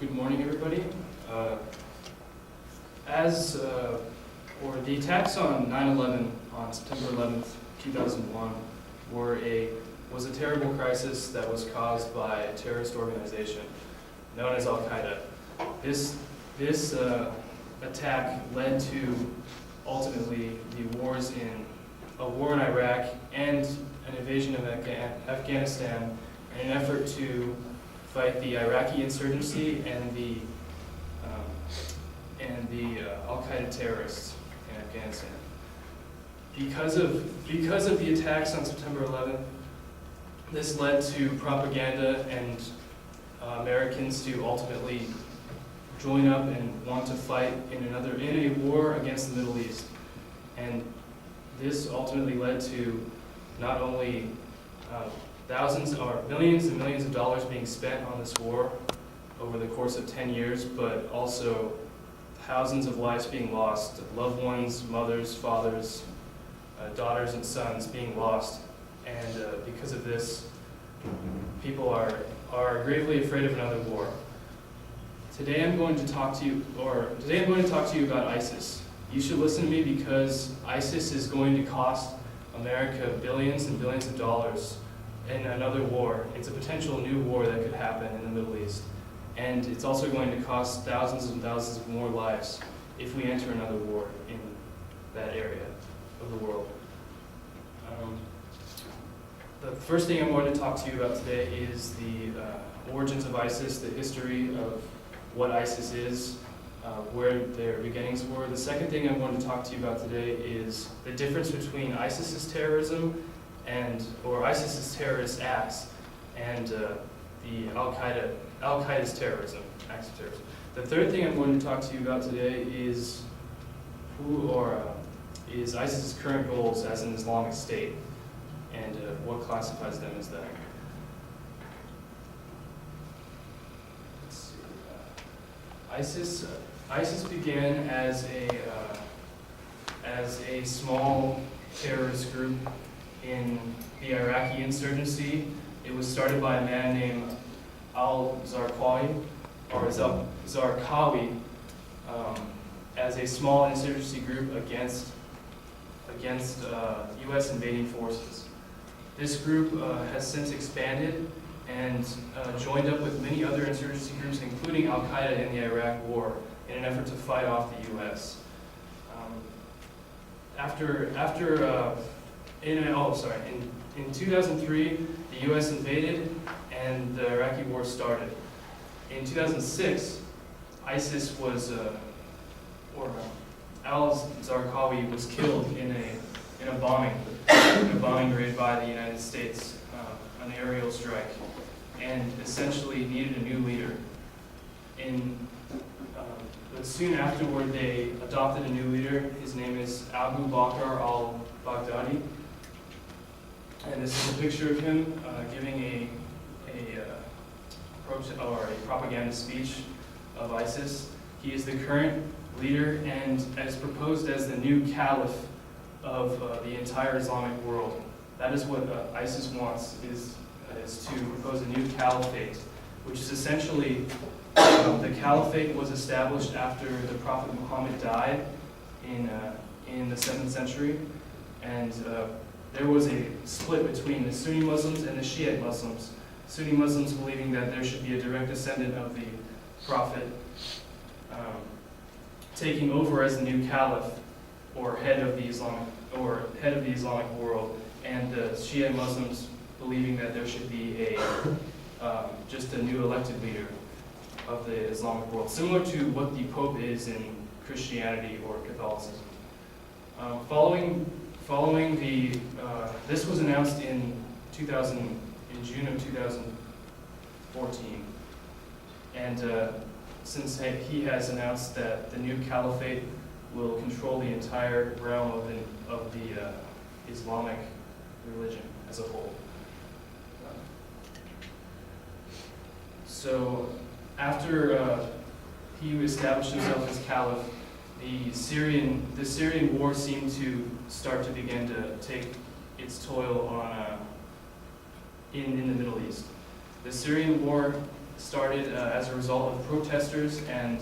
Good morning, everybody. The attacks on 9/11 on September 11th, 2001 was a terrible crisis that was caused by a terrorist organization known as Al-Qaeda. This attack led to ultimately a war in Iraq and an invasion of Afghanistan in an effort to fight the Iraqi insurgency and the Al-Qaeda terrorists in Afghanistan. Because of the attacks on September 11th, this led to propaganda and Americans to ultimately join up and want to fight in a war against the Middle East. And this ultimately led to not only thousands or millions and millions of dollars being spent on this war over the course of 10 years, but also thousands of lives being lost, loved ones, mothers, fathers, daughters and sons being lost. And because of this, people are gravely afraid of another war. Today I'm going to talk to you about ISIS. You should listen to me because ISIS is going to cost America billions and billions of dollars in another war. It's a potential new war that could happen in the Middle East. And it's also going to cost thousands and thousands of more lives if we enter another war in that area of the world. The first thing I'm going to talk to you about today is the origins of ISIS, the history of what ISIS is, where their beginnings were. The second thing I'm going to talk to you about today is the difference between ISIS's terrorism or ISIS's terrorist acts and the Al-Qaeda's terrorism, acts of terrorism. The third thing I'm going to talk to you about today is is ISIS's current goals as an Islamic State and what classifies them as that. Let's see. ISIS began as a small terrorist group in the Iraqi insurgency. It was started by a man named al-Zarqawi, as a small insurgency group against U.S. invading forces. This group has since expanded and joined up with many other insurgency groups, including Al-Qaeda in the Iraq War, in an effort to fight off the U.S. In 2003, the U.S. invaded and the Iraqi War started. In 2006, ISIS al-Zarqawi was killed in a bombing raid by the United States, an aerial strike, and essentially needed a new leader. But soon afterward, they adopted a new leader. His name is Abu Bakr al-Baghdadi. And this is a picture of him giving a propaganda speech of ISIS. He is the current leader and is proposed as the new caliph of the entire Islamic world. That is what ISIS wants, is to propose a new caliphate, which is essentially the caliphate was established after the Prophet Muhammad died in the 7th century, and there was a split between the Sunni Muslims and the Shiite Muslims. Sunni Muslims believing that there should be a direct descendant of the Prophet taking over as the new caliph or head of the Islamic world, and the Shiite Muslims believing that there should be just a new elected leader of the Islamic world, similar to what the Pope is in Christianity or Catholicism. This was announced in June of 2014, and since he has announced that the new caliphate will control the entire realm of the Islamic religion as a whole. So after he established himself as caliph, the Syrian war seemed to start to begin to take its toll in the Middle East. The Syrian war started as a result of protesters and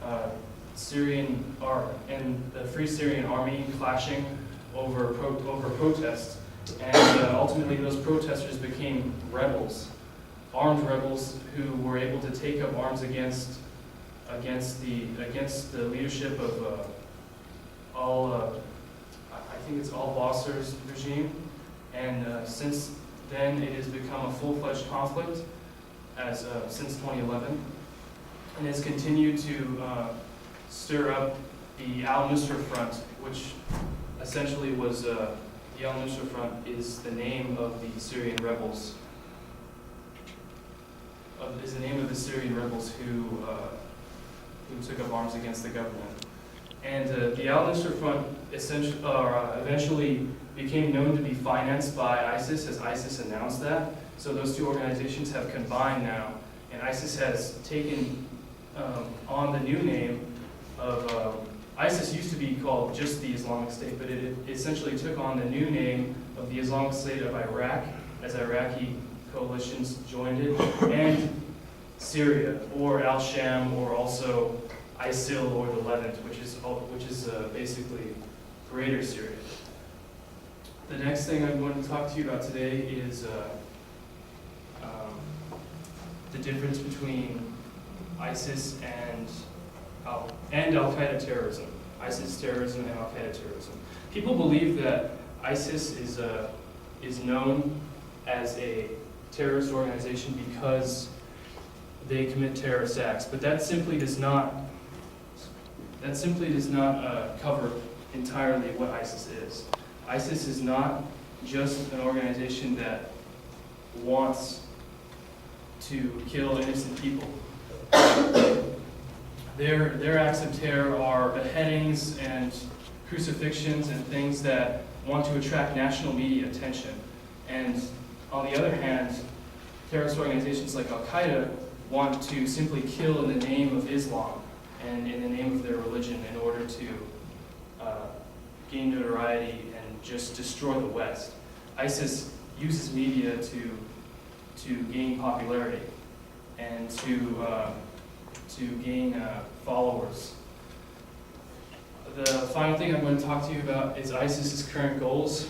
the Free Syrian Army clashing over protests, and ultimately those protesters became rebels, armed rebels who were able to take up arms against the leadership of I think it's al-Basr's regime, and since then it has become a full-fledged conflict since 2011, and has continued to stir up the Al-Nusra Front, which essentially was the Al-Nusra Front is the name of the Syrian rebels. Is the name of the Syrian rebels who took up arms against the government. And the Al-Nusra Front eventually became known to be financed by ISIS, as ISIS announced that. So those two organizations have combined now, and ISIS has taken on the new name of ISIS used to be called just the Islamic State, but it essentially took on the new name of the Islamic State of Iraq as Iraqi coalitions joined it, and Syria, or Al-Sham, or also ISIL, or the Levant, which is basically Greater Syria. The next thing I'm going to talk to you about today is the difference between ISIS and Al-Qaeda terrorism. ISIS terrorism and Al-Qaeda terrorism. People believe that ISIS is known as a terrorist organization because they commit terrorist acts, but that simply does not cover entirely what ISIS is. ISIS is not just an organization that wants to kill innocent people. Their acts of terror are beheadings and crucifixions and things that want to attract national media attention. And on the other hand, terrorist organizations like Al-Qaeda want to simply kill in the name of Islam and in the name of their religion in order to gain notoriety and just destroy the West. ISIS uses media to gain popularity and to gain followers. The final thing I'm going to talk to you about is ISIS's current goals.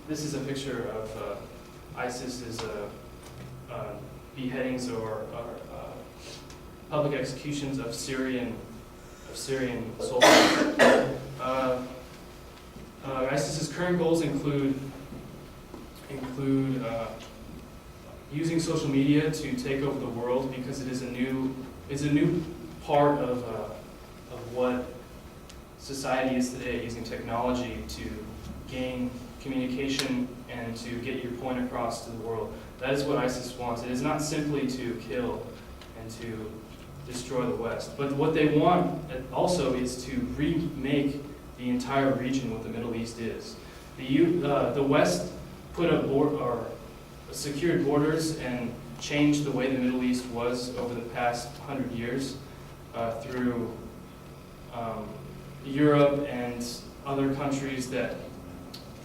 This is a picture of ISIS's beheadings or public executions of Syrian soldiers. ISIS's current goals include using social media to take over the world, because it is a new part of what society is today, using technology to gain communication and to get your point across to the world. That is what ISIS wants. It is not simply to kill and to destroy the West, but what they want also is to remake the entire region what the Middle East is. The West put up secured borders and changed the way the Middle East was over the past 100 years through Europe and other countries that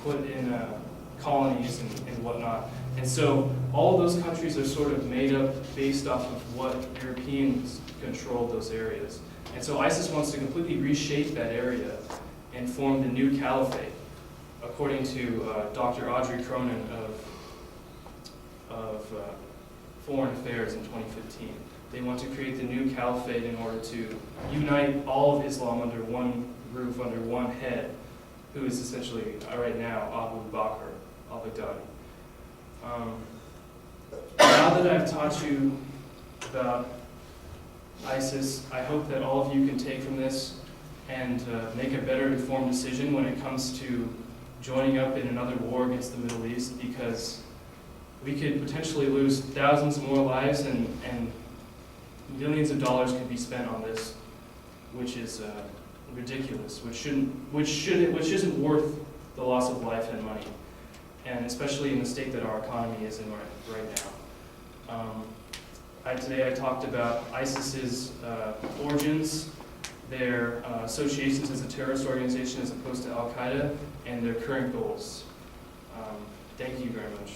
put in colonies and whatnot. And so all of those countries are sort of made up based off of what Europeans controlled those areas. And so ISIS wants to completely reshape that area and form the new caliphate, according to Dr. Audrey Cronin of Foreign Affairs in 2015. They want to create the new caliphate in order to unite all of Islam under one roof, under one head, who is essentially, right now, Abu Bakr al-Baghdadi. Now that I've taught you about ISIS, I hope that all of you can take from this and make a better informed decision when it comes to joining up in another war against the Middle East, because we could potentially lose thousands more lives and millions of dollars could be spent on this, which is ridiculous, which isn't worth the loss of life and money, and especially in the state that our economy is in right now. Today I talked about ISIS's origins, their associations as a terrorist organization as opposed to Al-Qaeda, and their current goals. Thank you very much.